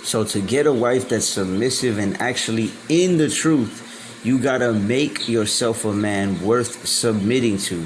So to get a wife that's submissive and actually in the truth, you gotta make yourself a man worth submitting to.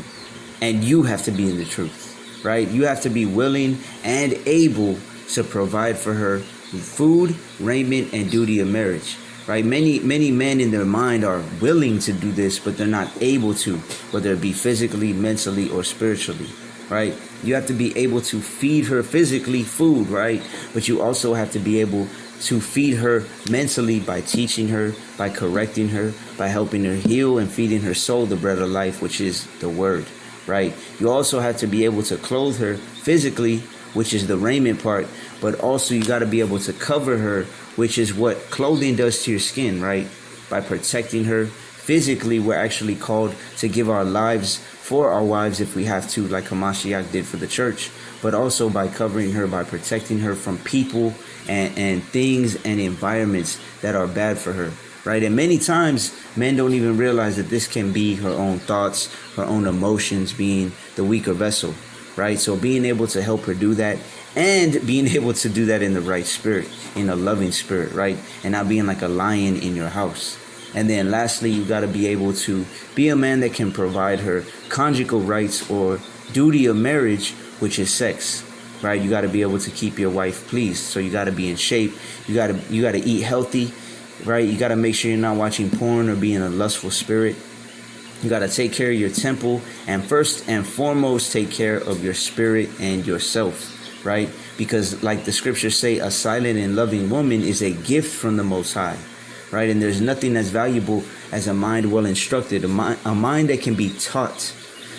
And you have to be in the truth, right? You have to be willing and able to provide for her food, raiment, and duty of marriage, right? Many men in their mind are willing to do this, but they're not able to, whether it be physically, mentally, or spiritually, right? You have to be able to feed her physically food, right? But you also have to be able to feed her mentally by teaching her, by correcting her, by helping her heal and feeding her soul the bread of life, which is the word, right? You also have to be able to clothe her physically, which is the raiment part, but also you got to be able to cover her, which is what clothing does to your skin, right? By protecting her physically, we're actually called to give our lives for our wives if we have to, like Hamashiach did for the church, but also by covering her, by protecting her from people and things and environments that are bad for her, right? And many times men don't even realize that this can be her own thoughts, her own emotions, being the weaker vessel, right? So being able to help her do that, and being able to do that in the right spirit, in a loving spirit, right? And not being like a lion in your house. And then lastly, you got to be able to be a man that can provide her conjugal rights or duty of marriage, which is sex, right? You got to be able to keep your wife pleased. So you got to be in shape. You got to eat healthy, right? You got to make sure you're not watching porn or being a lustful spirit. You got to take care of your temple, and first and foremost, take care of your spirit and yourself, right? Because like the scriptures say, a silent and loving woman is a gift from the Most High, right? And there's nothing as valuable as a mind well instructed, a mind that can be taught.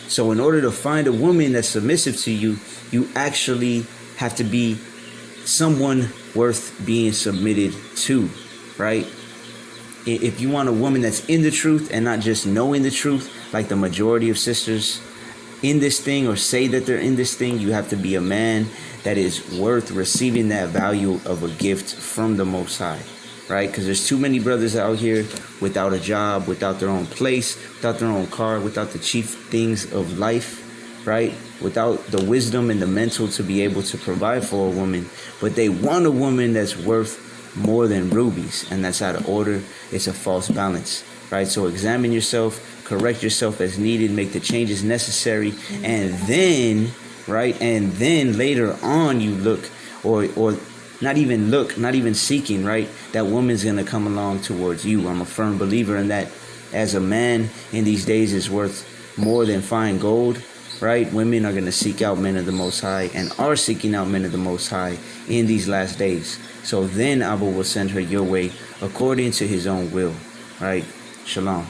So in order to find a woman that's submissive to you, you actually have to be someone worth being submitted to, right? If you want a woman that's in the truth and not just knowing the truth, like the majority of sisters in this thing or say that they're in this thing, you have to be a man that is worth receiving that value of a gift from the Most High, right? Because there's too many brothers out here without a job, without their own place, without their own car, without the chief things of life, right? Without the wisdom and the mental to be able to provide for a woman. But they want a woman that's worth more than rubies, and that's out of order. It's a false balance, right? So examine yourself, correct yourself as needed, make the changes necessary, and then, right, and then later on you look, or not even seeking, right? That woman's gonna come along towards you. I'm a firm believer in that. As a man in these days is worth more than fine gold, right? Women are gonna seek out men of the Most High and are seeking out men of the Most High in these last days. So then Abba will send her your way according to his own will, right? Shalom.